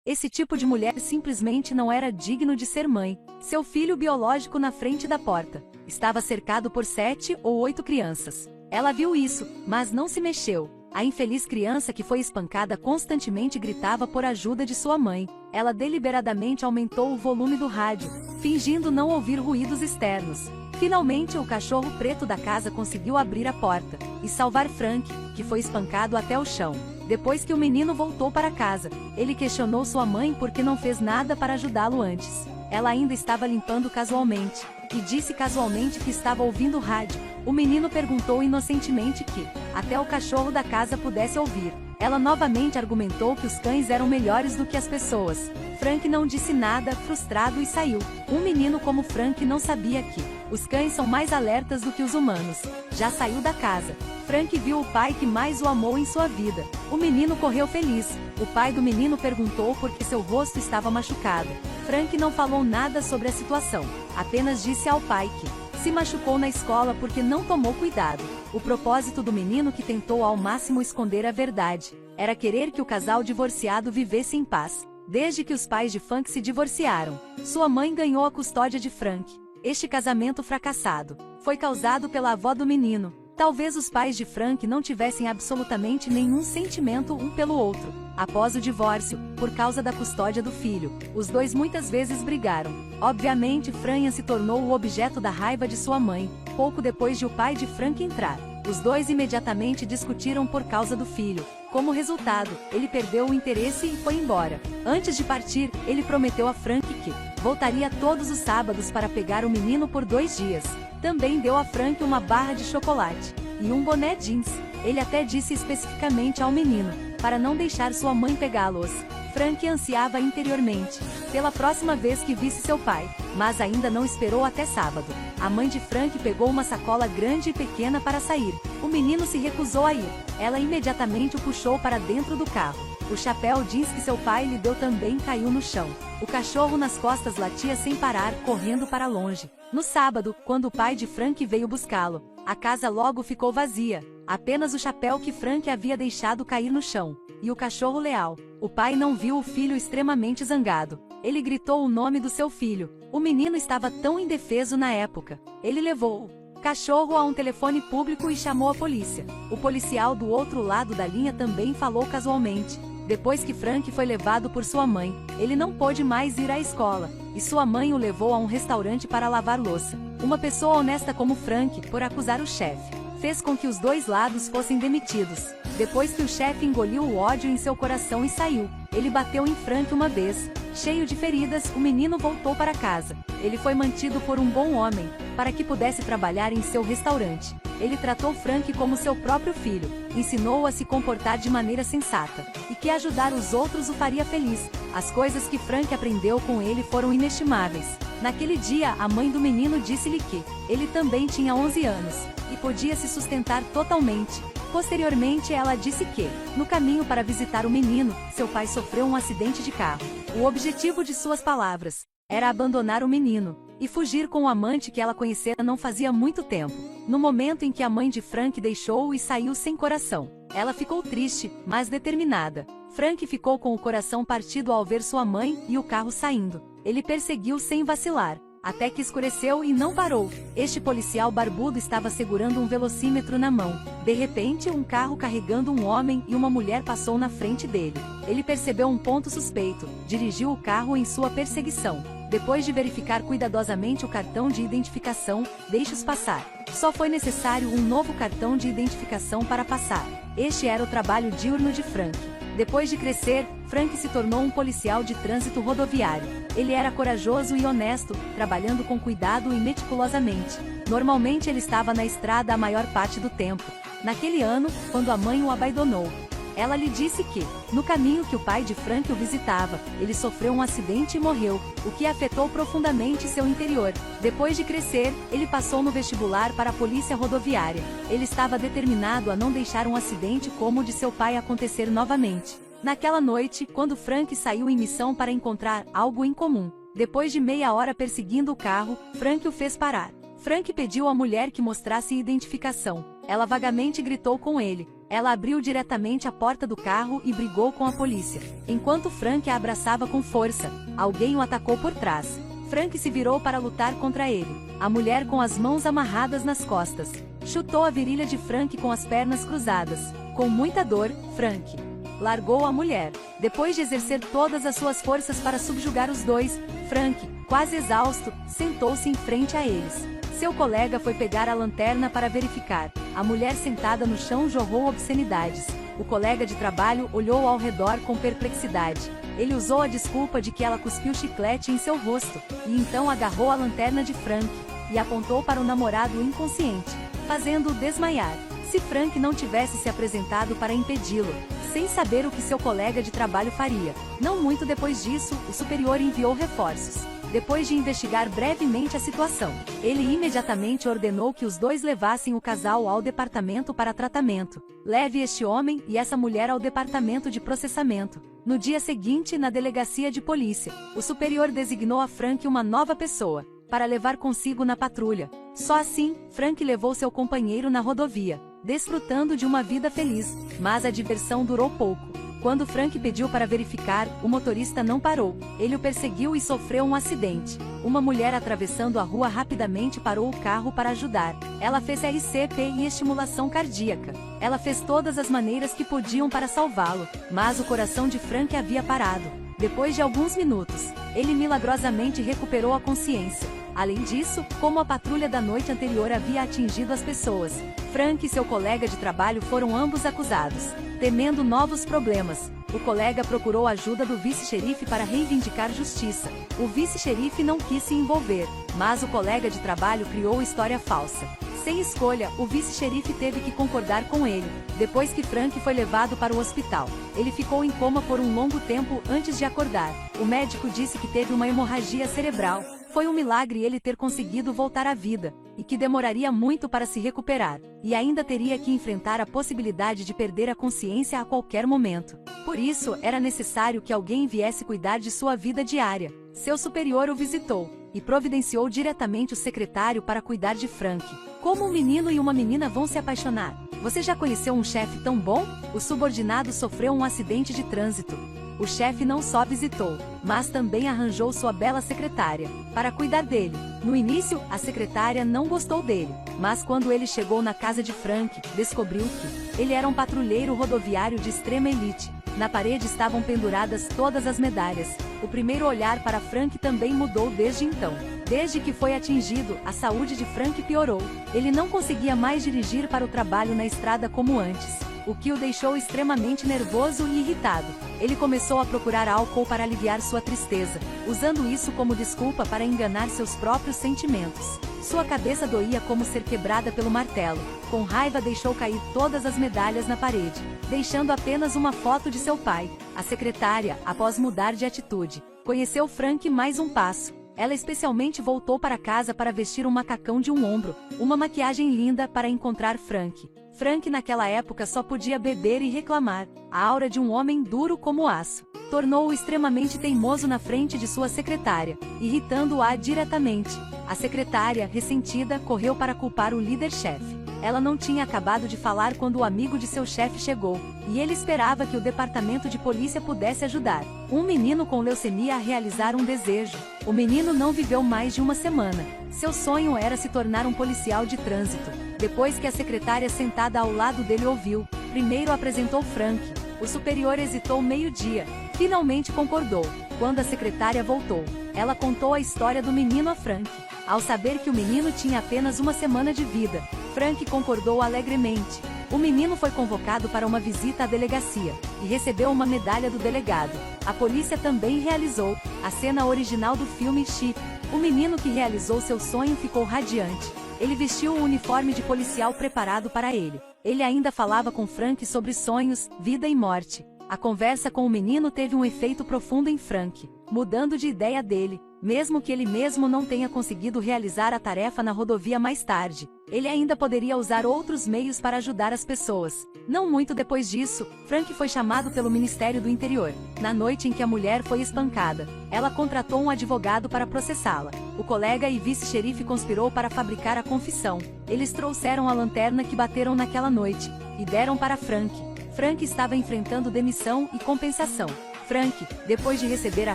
Esse tipo de mulher simplesmente não era digno de ser mãe. Seu filho biológico na frente da porta. Estava cercado por 7 ou 8 crianças. Ela viu isso, mas não se mexeu. A infeliz criança que foi espancada constantemente gritava por ajuda de sua mãe. Ela deliberadamente aumentou o volume do rádio, fingindo não ouvir ruídos externos. Finalmente, o cachorro preto da casa conseguiu abrir a porta e salvar Frank, que foi espancado até o chão. Depois que o menino voltou para casa, ele questionou sua mãe por que não fez nada para ajudá-lo antes. Ela ainda estava limpando casualmente, e disse casualmente que estava ouvindo rádio. O menino perguntou inocentemente que, até o cachorro da casa pudesse ouvir. Ela novamente argumentou que os cães eram melhores do que as pessoas. Frank não disse nada, frustrado, e saiu. Um menino como Frank não sabia que os cães são mais alertas do que os humanos. Já saiu da casa. Frank viu o pai que mais o amou em sua vida. O menino correu feliz. O pai do menino perguntou por que seu rosto estava machucado. Frank não falou nada sobre a situação. Apenas disse ao pai que se machucou na escola porque não tomou cuidado. O propósito do menino, que tentou ao máximo esconder a verdade, era querer que o casal divorciado vivesse em paz. Desde que os pais de Frank se divorciaram, sua mãe ganhou a custódia de Frank. Este casamento fracassado foi causado pela avó do menino. Talvez os pais de Frank não tivessem absolutamente nenhum sentimento um pelo outro. Após o divórcio, por causa da custódia do filho, os dois muitas vezes brigaram. Obviamente, Frank se tornou o objeto da raiva de sua mãe, pouco depois de o pai de Frank entrar. Os dois imediatamente discutiram por causa do filho. Como resultado, ele perdeu o interesse e foi embora. Antes de partir, ele prometeu a Frank que voltaria todos os sábados para pegar o menino por 2 dias. Também deu a Frank uma barra de chocolate e um boné jeans. Ele até disse especificamente ao menino, para não deixar sua mãe pegá-los. Frank ansiava interiormente pela próxima vez que visse seu pai, mas ainda não esperou até sábado. A mãe de Frank pegou uma sacola grande e pequena para sair. O menino se recusou a ir. Ela imediatamente o puxou para dentro do carro. O chapéu jeans que seu pai lhe deu também caiu no chão. O cachorro nas costas latia sem parar, correndo para longe. No sábado, quando o pai de Frank veio buscá-lo, a casa logo ficou vazia. Apenas o chapéu que Frank havia deixado cair no chão. E o cachorro leal. O pai não viu o filho extremamente zangado. Ele gritou o nome do seu filho. O menino estava tão indefeso na época. Ele levou o cachorro a um telefone público e chamou a polícia. O policial do outro lado da linha também falou casualmente. Depois que Frank foi levado por sua mãe, ele não pôde mais ir à escola, e sua mãe o levou a um restaurante para lavar louça. Uma pessoa honesta como Frank, por acusar o chefe, fez com que os dois lados fossem demitidos. Depois que o chefe engoliu o ódio em seu coração e saiu, ele bateu em Frank uma vez. Cheio de feridas, o menino voltou para casa. Ele foi mantido por um bom homem, para que pudesse trabalhar em seu restaurante. Ele tratou Frank como seu próprio filho, ensinou-o a se comportar de maneira sensata, e que ajudar os outros o faria feliz. As coisas que Frank aprendeu com ele foram inestimáveis. Naquele dia, a mãe do menino disse-lhe que ele também tinha 11 anos, e podia se sustentar totalmente. Posteriormente, ela disse que, no caminho para visitar o menino, seu pai sofreu um acidente de carro. O objetivo de suas palavras era abandonar o menino e fugir com o amante que ela conhecera não fazia muito tempo. No momento em que a mãe de Frank deixou-o e saiu sem coração, ela ficou triste, mas determinada. Frank ficou com o coração partido ao ver sua mãe e o carro saindo. Ele perseguiu sem vacilar, até que escureceu e não parou. Este policial barbudo estava segurando um velocímetro na mão. De repente, um carro carregando um homem e uma mulher passou na frente dele. Ele percebeu um ponto suspeito, dirigiu o carro em sua perseguição. Depois de verificar cuidadosamente o cartão de identificação, deixe-os passar. Só foi necessário um novo cartão de identificação para passar. Este era o trabalho diurno de Frank. Depois de crescer, Frank se tornou um policial de trânsito rodoviário. Ele era corajoso e honesto, trabalhando com cuidado e meticulosamente. Normalmente ele estava na estrada a maior parte do tempo. Naquele ano, quando a mãe o abandonou, ela lhe disse que, no caminho que o pai de Frank o visitava, ele sofreu um acidente e morreu, o que afetou profundamente seu interior. Depois de crescer, ele passou no vestibular para a polícia rodoviária. Ele estava determinado a não deixar um acidente como o de seu pai acontecer novamente. Naquela noite, quando Frank saiu em missão para encontrar algo em comum, depois de meia hora perseguindo o carro, Frank o fez parar. Frank pediu à mulher que mostrasse identificação. Ela vagamente gritou com ele. Ela abriu diretamente a porta do carro e brigou com a polícia. Enquanto Frank a abraçava com força, alguém o atacou por trás. Frank se virou para lutar contra ele. A mulher, com as mãos amarradas nas costas, chutou a virilha de Frank com as pernas cruzadas. Com muita dor, Frank largou a mulher. Depois de exercer todas as suas forças para subjugar os dois, Frank, quase exausto, sentou-se em frente a eles. Seu colega foi pegar a lanterna para verificar. A mulher sentada no chão jorrou obscenidades. O colega de trabalho olhou ao redor com perplexidade. Ele usou a desculpa de que ela cuspiu chiclete em seu rosto, e então agarrou a lanterna de Frank e apontou para o namorado inconsciente, fazendo-o desmaiar. Se Frank não tivesse se apresentado para impedi-lo, sem saber o que seu colega de trabalho faria. Não muito depois disso, o superior enviou reforços. Depois de investigar brevemente a situação, ele imediatamente ordenou que os dois levassem o casal ao departamento para tratamento. Leve este homem e essa mulher ao departamento de processamento. No dia seguinte, na delegacia de polícia, o superior designou a Frank uma nova pessoa para levar consigo na patrulha. Só assim, Frank levou seu companheiro na rodovia, desfrutando de uma vida feliz, mas a diversão durou pouco. Quando Frank pediu para verificar, o motorista não parou. Ele o perseguiu e sofreu um acidente. Uma mulher atravessando a rua rapidamente parou o carro para ajudar. Ela fez RCP e estimulação cardíaca. Ela fez todas as maneiras que podiam para salvá-lo, mas o coração de Frank havia parado. Depois de alguns minutos, ele milagrosamente recuperou a consciência. Além disso, como a patrulha da noite anterior havia atingido as pessoas, Frank e seu colega de trabalho foram ambos acusados. Temendo novos problemas, o colega procurou a ajuda do vice-xerife para reivindicar justiça. O vice-xerife não quis se envolver, mas o colega de trabalho criou história falsa. Sem escolha, o vice-xerife teve que concordar com ele. Depois que Frank foi levado para o hospital, ele ficou em coma por um longo tempo antes de acordar. O médico disse que teve uma hemorragia cerebral. Foi um milagre ele ter conseguido voltar à vida, e que demoraria muito para se recuperar, e ainda teria que enfrentar a possibilidade de perder a consciência a qualquer momento. Por isso, era necessário que alguém viesse cuidar de sua vida diária. Seu superior o visitou, e providenciou diretamente o secretário para cuidar de Frank. Como um menino e uma menina vão se apaixonar? Você já conheceu um chefe tão bom? O subordinado sofreu um acidente de trânsito. O chefe não só visitou, mas também arranjou sua bela secretária para cuidar dele. No início, a secretária não gostou dele, mas quando ele chegou na casa de Frank, descobriu que ele era um patrulheiro rodoviário de extrema elite. Na parede estavam penduradas todas as medalhas. O primeiro olhar para Frank também mudou desde então. Desde que foi atingido, a saúde de Frank piorou. Ele não conseguia mais dirigir para o trabalho na estrada como antes, o que o deixou extremamente nervoso e irritado. Ele começou a procurar álcool para aliviar sua tristeza, usando isso como desculpa para enganar seus próprios sentimentos. Sua cabeça doía como ser quebrada pelo martelo. Com raiva, deixou cair todas as medalhas na parede, deixando apenas uma foto de seu pai. A secretária, após mudar de atitude, conheceu Frank mais um passo. Ela especialmente voltou para casa para vestir um macacão de um ombro, uma maquiagem linda para encontrar Frank. Frank naquela época só podia beber e reclamar. A aura de um homem duro como aço tornou-o extremamente teimoso na frente de sua secretária, irritando-a diretamente. A secretária, ressentida, correu para culpar o líder-chefe. Ela não tinha acabado de falar quando o amigo de seu chefe chegou, e ele esperava que o departamento de polícia pudesse ajudar um menino com leucemia a realizar um desejo. O menino não viveu mais de uma semana. Seu sonho era se tornar um policial de trânsito. Depois que a secretária sentada ao lado dele ouviu, primeiro apresentou Frank. O superior hesitou meio-dia. Finalmente concordou. Quando a secretária voltou, ela contou a história do menino a Frank. Ao saber que o menino tinha apenas uma semana de vida, Frank concordou alegremente. O menino foi convocado para uma visita à delegacia e recebeu uma medalha do delegado. A polícia também realizou a cena original do filme Chip. O menino que realizou seu sonho ficou radiante. Ele vestiu o uniforme de policial preparado para ele. Ele ainda falava com Frank sobre sonhos, vida e morte. A conversa com o menino teve um efeito profundo em Frank, mudando de ideia dele. Mesmo que ele mesmo não tenha conseguido realizar a tarefa na rodovia mais tarde, ele ainda poderia usar outros meios para ajudar as pessoas. Não muito depois disso, Frank foi chamado pelo Ministério do Interior. Na noite em que a mulher foi espancada, ela contratou um advogado para processá-la. O colega e vice-xerife conspirou para fabricar a confissão. Eles trouxeram a lanterna que bateram naquela noite e deram para Frank. Frank estava enfrentando demissão e compensação. Frank, depois de receber a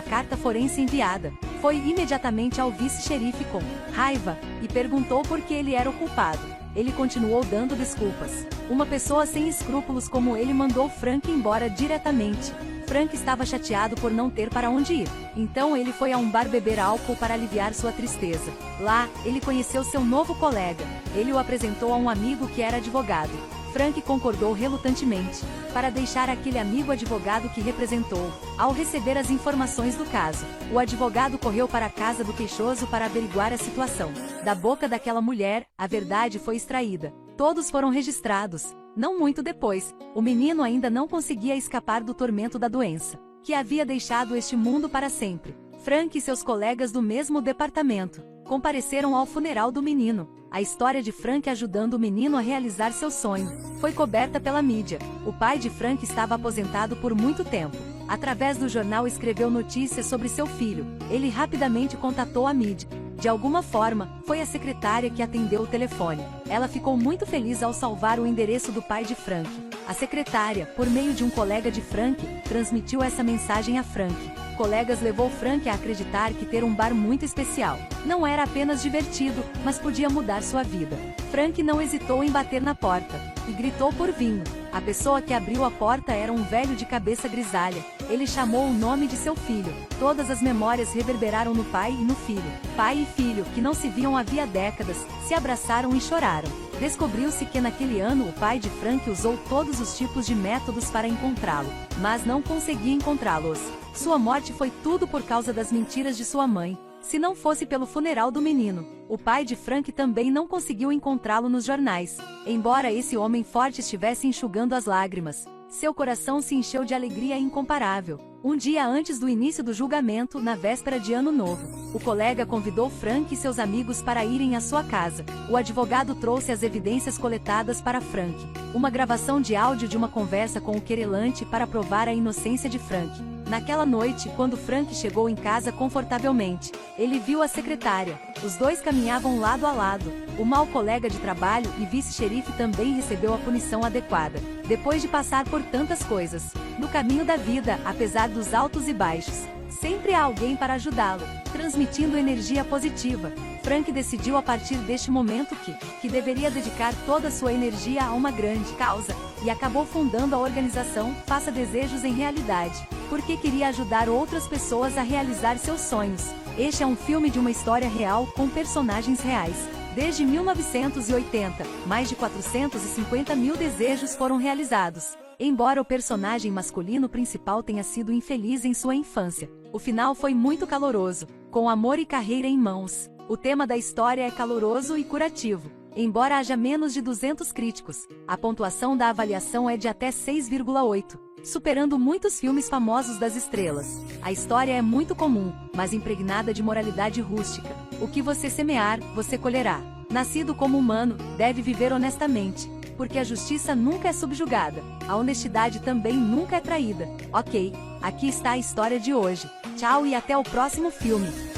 carta forense enviada, foi imediatamente ao vice-xerife com raiva e perguntou por que ele era o culpado. Ele continuou dando desculpas. Uma pessoa sem escrúpulos como ele mandou Frank embora diretamente. Frank estava chateado por não ter para onde ir. Então ele foi a um bar beber álcool para aliviar sua tristeza. Lá, ele conheceu seu novo colega. Ele o apresentou a um amigo que era advogado. Frank concordou relutantemente, para deixar aquele amigo advogado que representou. Ao receber as informações do caso, o advogado correu para a casa do queixoso para averiguar a situação. Da boca daquela mulher, a verdade foi extraída. Todos foram registrados. Não muito depois, o menino ainda não conseguia escapar do tormento da doença, que havia deixado este mundo para sempre. Frank e seus colegas do mesmo departamento compareceram ao funeral do menino. A história de Frank ajudando o menino a realizar seu sonho foi coberta pela mídia. O pai de Frank estava aposentado por muito tempo. Através do jornal escreveu notícias sobre seu filho. Ele rapidamente contatou a mídia. De alguma forma, foi a secretária que atendeu o telefone. Ela ficou muito feliz ao salvar o endereço do pai de Frank. A secretária, por meio de um colega de Frank, transmitiu essa mensagem a Frank. Colegas levou Frank a acreditar que ter um bar muito especial não era apenas divertido, mas podia mudar sua vida. Frank não hesitou em bater na porta e gritou por vinho. A pessoa que abriu a porta era um velho de cabeça grisalha. Ele chamou o nome de seu filho. Todas as memórias reverberaram no pai e no filho. Pai e filho, que não se viam havia décadas, se abraçaram e choraram. Descobriu-se que naquele ano o pai de Frank usou todos os tipos de métodos para encontrá-lo, mas não conseguia encontrá-los. Sua morte foi tudo por causa das mentiras de sua mãe. Se não fosse pelo funeral do menino, o pai de Frank também não conseguiu encontrá-lo nos jornais. Embora esse homem forte estivesse enxugando as lágrimas, seu coração se encheu de alegria incomparável. Um dia antes do início do julgamento, na véspera de Ano Novo, o colega convidou Frank e seus amigos para irem à sua casa. O advogado trouxe as evidências coletadas para Frank. Uma gravação de áudio de uma conversa com o querelante para provar a inocência de Frank. Naquela noite, quando Frank chegou em casa confortavelmente, ele viu a secretária. Os dois caminhavam lado a lado. O mau colega de trabalho e vice-xerife também recebeu a punição adequada. Depois de passar por tantas coisas, no caminho da vida, apesar dos altos e baixos, sempre há alguém para ajudá-lo, transmitindo energia positiva. Frank decidiu a partir deste momento que deveria dedicar toda a sua energia a uma grande causa, e acabou fundando a organização Faça Desejos em Realidade, porque queria ajudar outras pessoas a realizar seus sonhos. Este é um filme de uma história real com personagens reais. Desde 1980, mais de 450 mil desejos foram realizados. Embora o personagem masculino principal tenha sido infeliz em sua infância, o final foi muito caloroso, com amor e carreira em mãos. O tema da história é caloroso e curativo. Embora haja menos de 200 críticos, a pontuação da avaliação é de até 6,8, superando muitos filmes famosos das estrelas. A história é muito comum, mas impregnada de moralidade rústica. O que você semear, você colherá. Nascido como humano, deve viver honestamente, porque a justiça nunca é subjugada, a honestidade também nunca é traída. Ok, aqui está a história de hoje. Tchau e até o próximo filme.